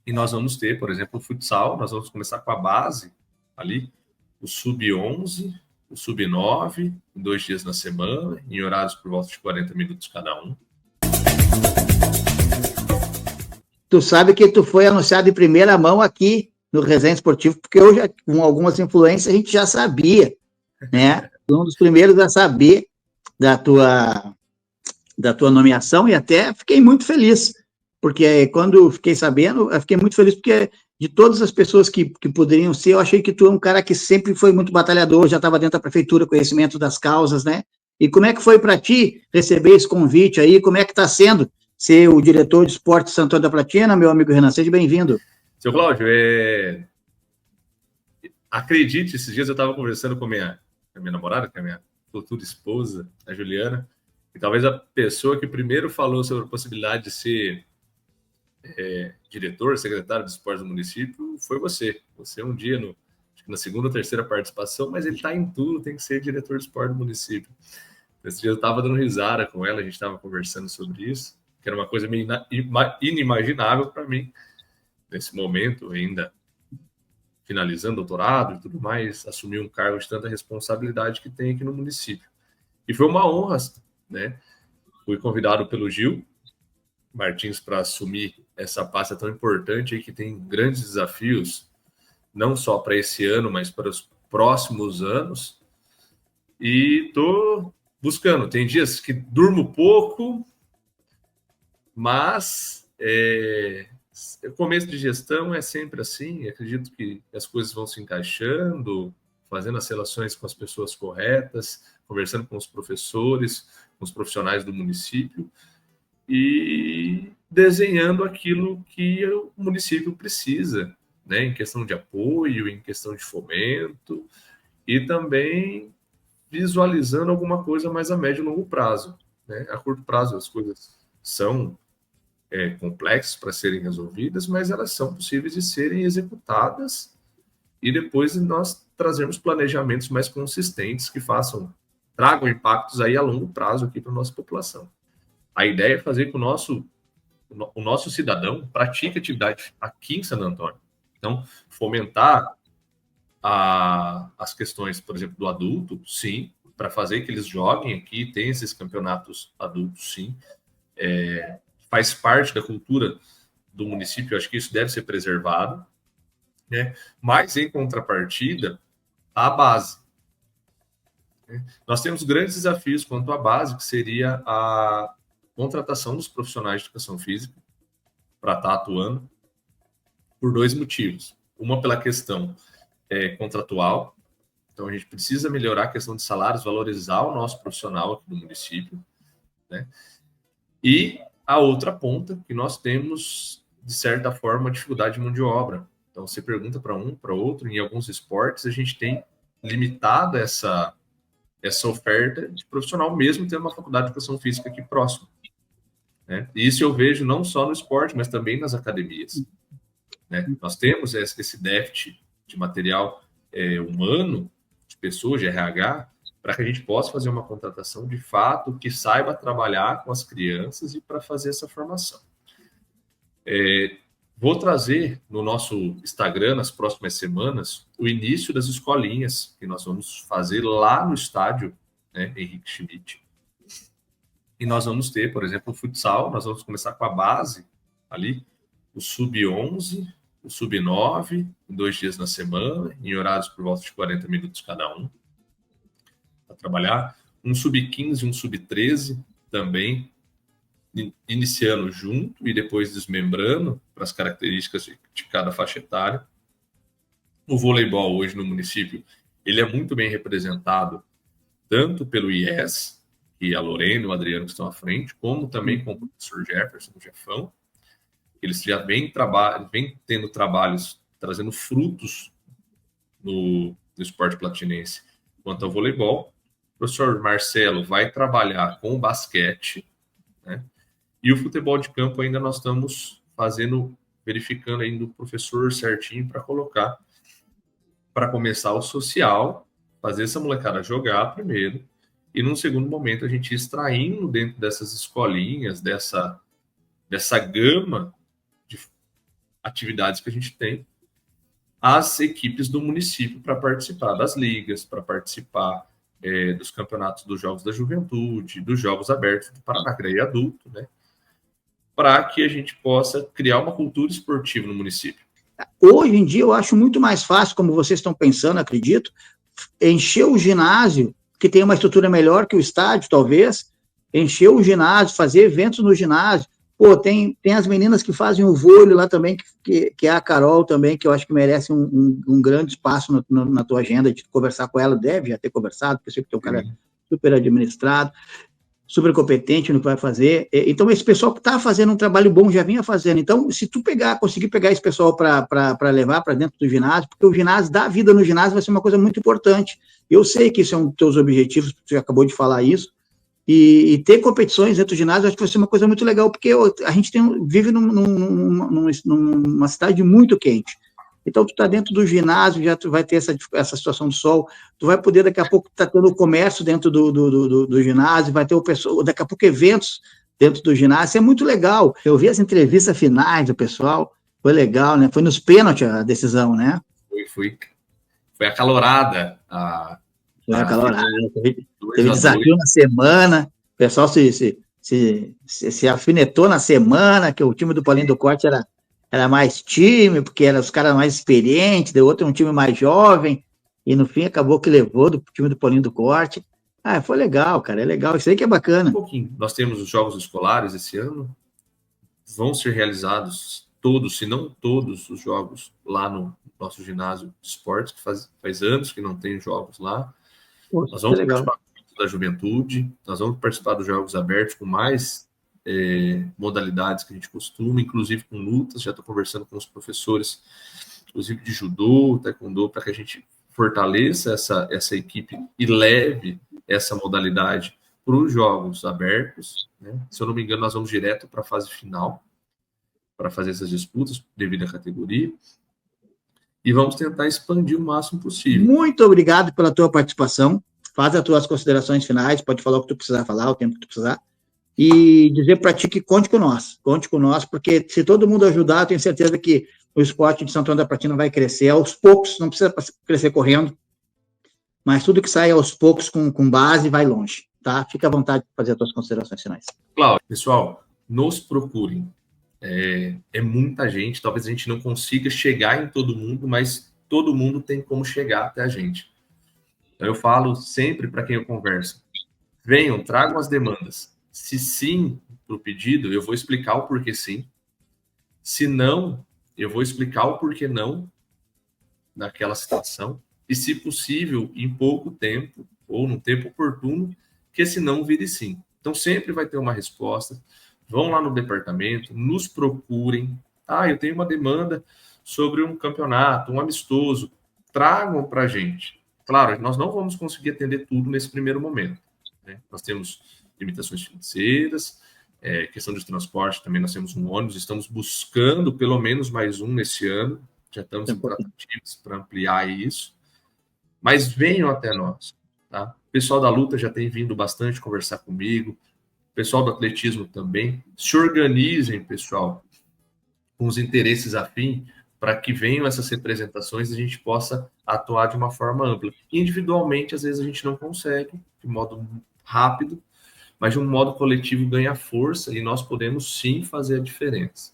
E nós vamos ter, por exemplo, o futsal, nós vamos começar com a base ali, o sub-11, o sub-9, em 2 dias na semana, em horários por volta de 40 minutos cada um. Tu sabe que tu foi anunciado em primeira mão aqui no Resenha Esportivo, porque eu já, com algumas influências, a gente já sabia, né? Um dos primeiros a saber da tua nomeação e até fiquei muito feliz, porque quando fiquei sabendo, eu fiquei muito feliz porque de todas as pessoas que poderiam ser, eu achei que tu é um cara que sempre foi muito batalhador, já estava dentro da prefeitura, conhecimento das causas, né? E como é que foi para ti receber esse convite aí? Como é que está sendo ser o diretor de esporte de Santo Antônio da Platina, meu amigo Renan? Seja bem-vindo. Seu Cláudio, acredite, esses dias eu estava conversando com a minha namorada, com a minha futura esposa, a Juliana, e talvez a pessoa que primeiro falou sobre a possibilidade de ser diretor, secretário de esporte do município, foi você. Você um dia, acho que na segunda ou terceira participação, mas ele está em tudo, tem que ser diretor de esporte do município. Esse dia eu estava dando risada com ela, a gente estava conversando sobre isso, que era uma coisa meio inimaginável para mim, nesse momento, ainda finalizando doutorado e tudo mais, assumir um cargo de tanta responsabilidade que tem aqui no município. E foi uma honra, né? Fui convidado pelo Gil Martins para assumir essa pasta tão importante aí, que tem grandes desafios, não só para esse ano, mas para os próximos anos. E estou buscando. Tem dias que durmo pouco, mas o começo de gestão é sempre assim. Acredito que as coisas vão se encaixando, fazendo as relações com as pessoas corretas, conversando com os professores, com os profissionais do município e desenhando aquilo que o município precisa, né, em questão de apoio, em questão de fomento e também visualizando alguma coisa mais a médio e longo prazo, né? A curto prazo as coisas são complexas para serem resolvidas, mas elas são possíveis de serem executadas e depois nós trazermos planejamentos mais consistentes que tragam impactos aí a longo prazo aqui para a nossa população. A ideia é fazer com o nosso cidadão pratique atividade aqui em Santo Antônio. Então, fomentar as questões, por exemplo, do adulto, sim, para fazer que eles joguem aqui, tem esses campeonatos adultos, sim. Faz parte da cultura do município, eu acho que isso deve ser preservado, né? Mas, em contrapartida, a base. Nós temos grandes desafios quanto à base, que seria a contratação dos profissionais de educação física para estar atuando por 2 motivos. Uma pela questão contratual, então a gente precisa melhorar a questão de salários, valorizar o nosso profissional aqui do município, né? E a outra ponta, que nós temos, de certa forma, dificuldade de mão de obra. Então você pergunta para um, para outro, em alguns esportes a gente tem limitado essa oferta de profissional, mesmo tendo uma faculdade de educação física aqui próximo, né? E isso eu vejo não só no esporte, mas também nas academias, né? Nós temos esse déficit de material humano, de pessoas, de RH, para que a gente possa fazer uma contratação de fato que saiba trabalhar com as crianças e para fazer essa formação. Vou trazer no nosso Instagram, nas próximas semanas, o início das escolinhas que nós vamos fazer lá no estádio, né, Henrique Schmidt. E nós vamos ter, por exemplo, o futsal, nós vamos começar com a base ali, o sub-11, o sub-9, em 2 dias na semana, em horários por volta de 40 minutos cada um, para trabalhar. Um sub-15 e um sub-13 também, iniciando junto e depois desmembrando para as características de cada faixa etária. O voleibol hoje no município, ele é muito bem representado, tanto pelo IES, que a Lorena e o Adriano que estão à frente, como também com o professor Jefferson, o Jefão. Eles já vêm tendo trabalhos, trazendo frutos no esporte platinense quanto ao voleibol. O professor Marcelo vai trabalhar com o basquete, né? E o futebol de campo ainda nós estamos verificando ainda o professor certinho para colocar, para começar o social, fazer essa molecada jogar primeiro, e num segundo momento a gente extraindo dentro dessas escolinhas, dessa gama atividades que a gente tem, as equipes do município para participar das ligas, para participar dos campeonatos dos Jogos da Juventude, dos Jogos Abertos do Paraná, que é adulto, né? Para que a gente possa criar uma cultura esportiva no município. Hoje em dia, eu acho muito mais fácil, como vocês estão pensando, acredito, encher o ginásio, que tem uma estrutura melhor que o estádio, talvez, encher o ginásio, fazer eventos no ginásio. Pô, tem as meninas que fazem o vôlei lá também, que é a Carol também, que eu acho que merece um grande espaço na tua agenda de conversar com ela, deve já ter conversado, porque eu sei que tem um cara super administrado, super competente no que vai fazer. Então, esse pessoal que está fazendo um trabalho bom já vinha fazendo. Então, se tu conseguir pegar esse pessoal para levar para dentro do ginásio, porque o ginásio, dar vida no ginásio vai ser uma coisa muito importante. Eu sei que isso é um dos teus objetivos, tu já acabou de falar isso, e ter competições dentro do ginásio, acho que vai ser uma coisa muito legal, porque a gente vive numa cidade muito quente. Então, tu está dentro do ginásio, já tu vai ter essa situação do sol, tu vai poder, daqui a pouco, tá tendo o comércio dentro do ginásio, vai ter daqui a pouco eventos dentro do ginásio, isso é muito legal. Eu vi as entrevistas finais do pessoal, foi legal, né? Foi nos pênaltis a decisão, né? Foi acalorada Foi acalorada. Teve desafio na semana, o pessoal se afinetou na semana, que o time do Paulinho do Corte era mais time, porque eram os caras mais experientes, o outro é um time mais jovem, e no fim acabou que levou do time do Paulinho do Corte. Foi legal, cara, é legal, isso aí que é bacana. Um pouquinho. Nós temos os Jogos Escolares esse ano, vão ser realizados todos, se não todos os jogos lá no nosso ginásio de esportes, que faz anos que não tem jogos lá. Poxa, nós vamos participar da juventude, nós vamos participar dos Jogos Abertos com mais modalidades que a gente costuma, inclusive com lutas. Já estou conversando com os professores, inclusive de judô, taekwondo, para que a gente fortaleça essa equipe e leve essa modalidade para os Jogos Abertos, né? Se eu não me engano, nós vamos direto para a fase final para fazer essas disputas devido à categoria. E vamos tentar expandir o máximo possível. Muito obrigado pela tua participação. Faz as tuas considerações finais, pode falar o que tu precisar falar, o tempo que tu precisar. E dizer para ti que conte com nós, porque se todo mundo ajudar, eu tenho certeza que o esporte de Santo Antônio da Platina vai crescer aos poucos, não precisa crescer correndo, mas tudo que sai aos poucos com base vai longe, tá? Fica à vontade de fazer as tuas considerações finais. Claro, pessoal, nos procurem. É muita gente, talvez a gente não consiga chegar em todo mundo, mas todo mundo tem como chegar até a gente. Então eu falo sempre para quem eu converso, venham, tragam as demandas. Se sim para o pedido, eu vou explicar o porquê sim. Se não, eu vou explicar o porquê não naquela situação. E, se possível, em pouco tempo, ou no tempo oportuno, que esse não vire sim. Então, sempre vai ter uma resposta. Vão lá no departamento, nos procurem. Eu tenho uma demanda sobre um campeonato, um amistoso. Tragam para a gente. Claro, nós não vamos conseguir atender tudo nesse primeiro momento, né? Nós temos limitações financeiras, questão de transporte também, nós temos um ônibus, estamos buscando pelo menos mais um nesse ano, já estamos em tratativas para ampliar isso, mas venham até nós, tá? O pessoal da luta já tem vindo bastante conversar comigo, o pessoal do atletismo também. Se organizem, pessoal, com os interesses afins, para que venham essas representações e a gente possa atuar de uma forma ampla. Individualmente, às vezes a gente não consegue, de modo rápido, mas de um modo coletivo ganha força e nós podemos sim fazer a diferença.